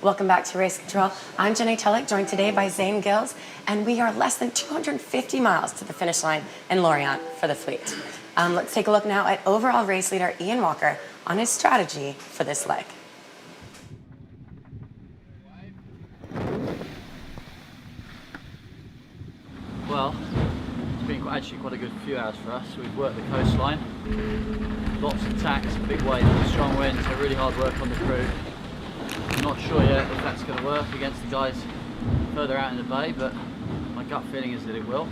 Welcome back to Race Control. I'm Jenny Tulloch, joined today by Zane Gills, and we are less than 250 miles to the finish line in Lorient for the fleet. Let's take a look now at overall race leader Ian Walker on his strategy for this leg. Well, it's been actually quite a good few hours for us. We've worked the coastline, lots of tacks, big waves, strong winds, so really hard work on the crew. I'm not sure yet if that's going to work against the guys further out in the bay, but my gut feeling is that it will.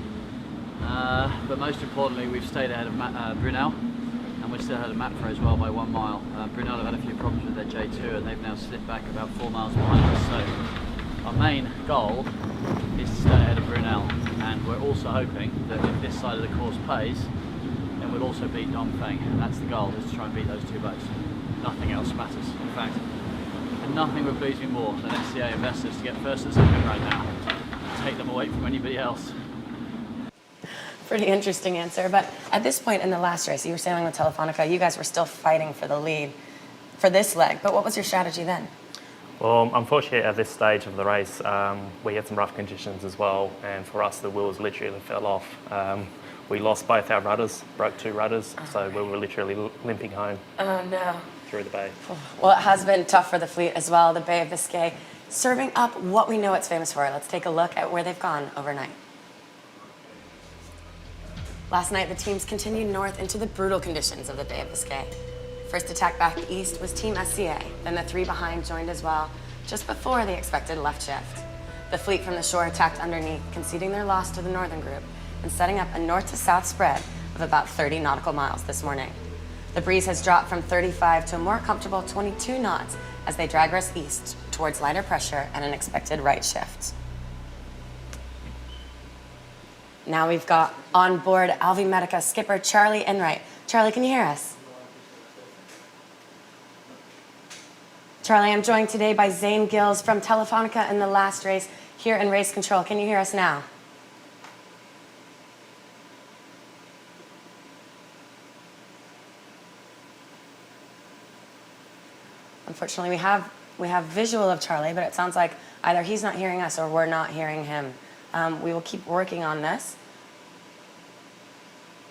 But most importantly, we've stayed ahead of Brunel, and we're still ahead of Mapfre as well by 1 mile. Brunel have had a few problems with their J2, and they've now slipped back about 4 miles behind us. So our main goal is to stay ahead of Brunel, and we're also hoping that if this side of the course pays, then we'll also beat Dongfeng, and that's the goal, is to try and beat those two boats. Nothing else matters, in fact. And nothing would please me more than SCA investors to get first and second right now. Take them away from anybody else. Pretty interesting answer, but at this point in the last race, you were sailing with Telefonica, you guys were still fighting for the lead for this leg, but what was your strategy then? Well, unfortunately at this stage of the race, we had some rough conditions as well, and for us the wheels literally fell off. We lost both our rudders, broke 2 rudders, so we were literally limping home. Oh no. Through the bay. Well, it has been tough for the fleet as well, the Bay of Biscay, serving up what we know it's famous for. Let's take a look at where they've gone overnight. Last night, the teams continued north into the brutal conditions of the Bay of Biscay. First attack back east was Team SCA, then the 3 behind joined as well, just before the expected left shift. The fleet from the shore attacked underneath, conceding their loss to the northern group and setting up a north to south spread of about 30 nautical miles this morning. The breeze has dropped from 35 to a more comfortable 22 knots as they drag us east towards lighter pressure and an expected right shift. Now we've got on board Alvimedica skipper Charlie Enright. Charlie, can you hear us? Charlie, I'm joined today by Zane Gills from Telefonica in the last race here in Race Control. Can you hear us now? Unfortunately, we have visual of Charlie, but it sounds like either he's not hearing us or we're not hearing him. We will keep working on this.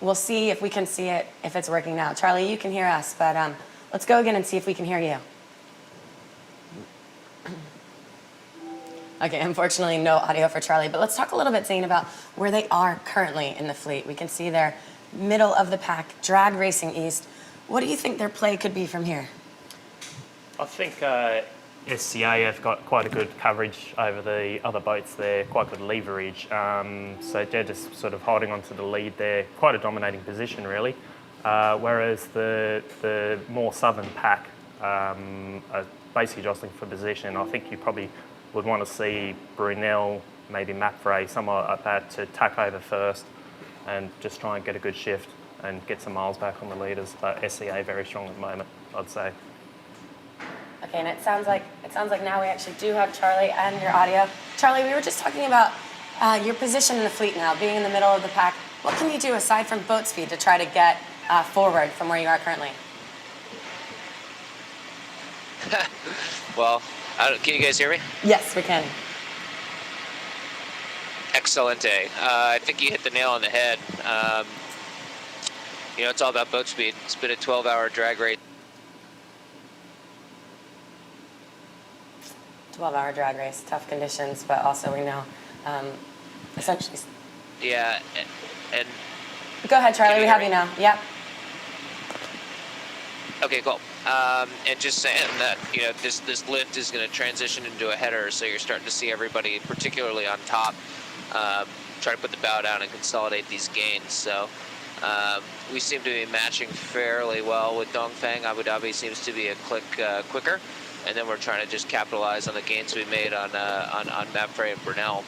We'll see if we can see it, if it's working now. Charlie, you can hear us, but let's go again and see if we can hear you. Okay, unfortunately, no audio for Charlie, but let's talk a little bit, Zane, about where they are currently in the fleet. We can see they're middle of the pack, drag racing east. What do you think their play could be from here? I think SCA have got quite a good coverage over the other boats there, quite good leverage. So they're just sort of holding on to the lead there, quite a dominating position really. Whereas the more southern pack are basically jostling for position. I think you probably would want to see Brunel, maybe Mapfre, somewhere like that, to tack over first and just try and get a good shift and get some miles back on the leaders. But SCA very strong at the moment, I'd say. Okay, and it sounds like now we actually do have Charlie and your audio. Charlie, we were just talking about your position in the fleet now, being in the middle of the pack. What can you do aside from boat speed to try to get forward from where you are currently? Well, can you guys hear me? Yes, we can. Excelente. I think you hit the nail on the head. You know, it's all about boat speed. It's been a 12-hour drag race. 12-hour drag race, tough conditions, but also we know, essentially. Yeah, and go ahead, Charlie. We have you now. Yep. Okay, cool. And just saying that, you know, this lift is going to transition into a header, so you're starting to see everybody, particularly on top, try to put the bow down and consolidate these gains. So we seem to be matching fairly well with Dongfeng. Abu Dhabi seems to be a click quicker. And then we're trying to just capitalize on the gains we made on Mapfre and Brunel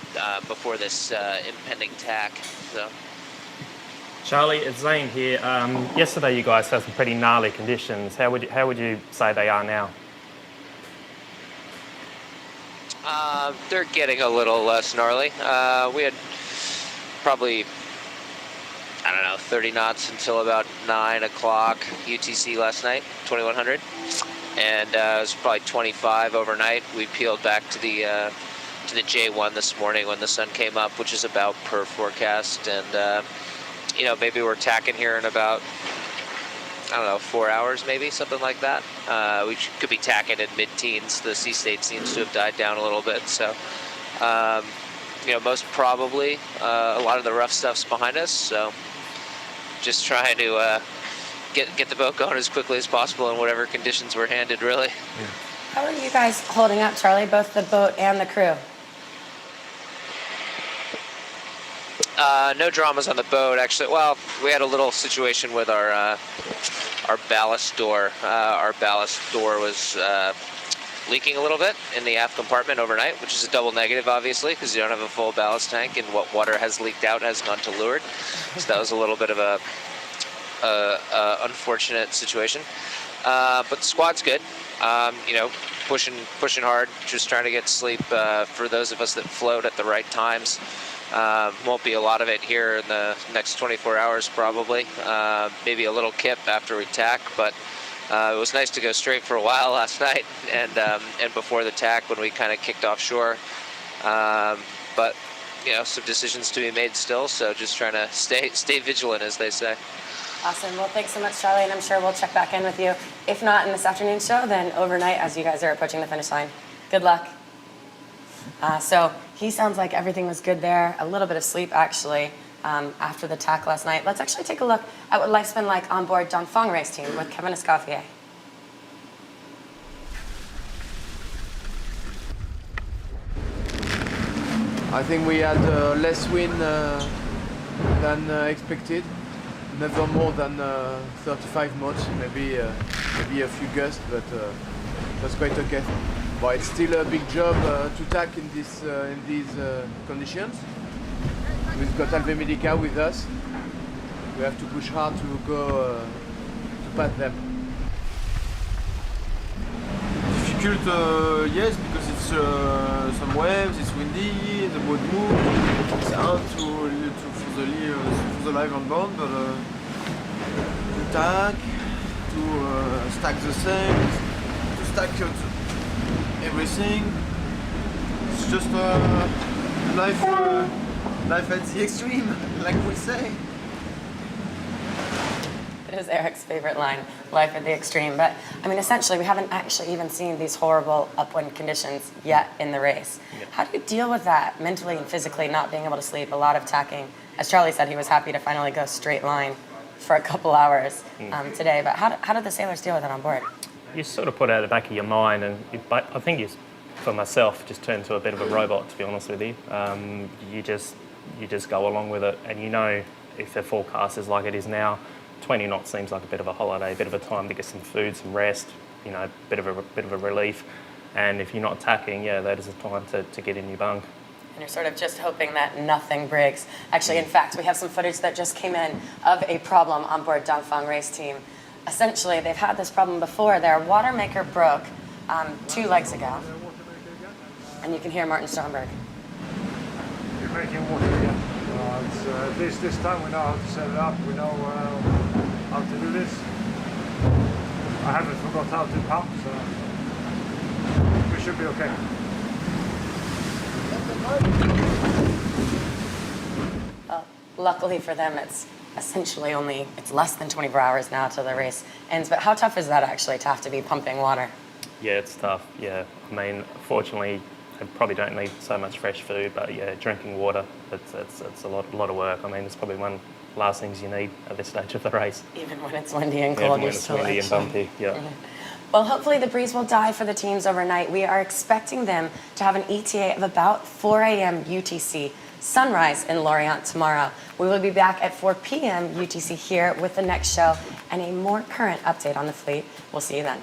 before this impending tack. So. Charlie, it's Zane here. Yesterday you guys had some pretty gnarly conditions. How would you say they are now? They're getting a little less gnarly. We had probably, I don't know, 30 knots until about 9 o'clock UTC last night, 2100. and it was probably 25 overnight. We peeled back to the J1 this morning when the sun came up, which is about per forecast, and you know, maybe we're tacking here in about, I don't know, 4 hours maybe, something like that. We could be tacking in mid-teens. The sea state seems to have died down a little bit, so you know, most probably a lot of the rough stuff's behind us, so just trying to get the boat going as quickly as possible in whatever conditions we're handed, really. Yeah. How are you guys holding up, Charlie, both the boat and the crew? No dramas on the boat, actually. Well, we had a little situation with our ballast door. Our ballast door was leaking a little bit in the aft compartment overnight, which is a double negative, obviously, because you don't have a full ballast tank, and what water has leaked out has gone to leeward. So that was a little bit of a unfortunate situation. But the squad's good. You know, pushing hard, just trying to get sleep. For those of us that float at the right times. Won't be a lot of it here in the next 24 hours, probably. Maybe a little kip after we tack, but it was nice to go straight for a while last night, and before the tack when we kind of kicked offshore. But you know, some decisions to be made still, so just trying to stay vigilant, as they say. Awesome. Well, thanks so much, Charlie, and I'm sure we'll check back in with you. If not in this afternoon show, then overnight as you guys are approaching the finish line. Good luck. So he sounds like everything was good there. A little bit of sleep, actually, after the tack last night. Let's actually take a look at what life's been like on board Dongfang race team with Kevin Escoffier. I think we had less wind than expected. Never more than 35 knots, maybe a few gusts, but it was quite okay. But it's still a big job to tack in these conditions. We've got Alvimedica with us. We have to push hard to go to pat them. Difficult, yes, because it's some waves, it's windy, the boat moves. It's hard for the life on board, but to tack, to stack the sails, to stack everything. It's just life at the extreme, like we say. It is Eric's favorite line, life at the extreme. But, I mean, essentially, we haven't actually even seen these horrible upwind conditions yet in the race. Yeah. How do you deal with that mentally and physically, not being able to sleep, a lot of tacking? As Charlie said, he was happy to finally go straight line for a couple hours today. But how did the sailors deal with it on board? You sort of put it out the back of your mind, and I think for myself, just turned to a bit of a robot, to be honest with you. You just go along with it, and you know if the forecast is like it is now, 20 knots seems like a bit of a holiday, a bit of a time to get some food, some rest, you know, a bit of a relief. And if you're not tacking, yeah, that is a time to get in your bunk. And you're sort of just hoping that nothing breaks. Actually, in fact, we have some footage that just came in of a problem on board Dongfang race team. Essentially, they've had this problem before. Their water maker broke 2 legs ago. And you can hear Martin Stromberg. You're making water again. At least this time we know how to set it up. We know how to do this. I haven't forgot how to pump, so we should be okay. Well, luckily for them, it's essentially it's less than 24 hours now till the race ends. But how tough is that actually to have to be pumping water? Yeah, it's tough. Yeah, I mean, fortunately, they probably don't need so much fresh food, but yeah, drinking water, it's a lot of work. I mean, it's probably one of the last things you need at this stage of the race. Even when it's windy and cold, you're still windy and bumpy, yeah. Well, hopefully the breeze will die for the teams overnight. We are expecting them to have an ETA of about 4 a.m. UTC, sunrise in Lorient tomorrow. We will be back at 4 p.m. UTC here with the next show and a more current update on the fleet. We'll see you then.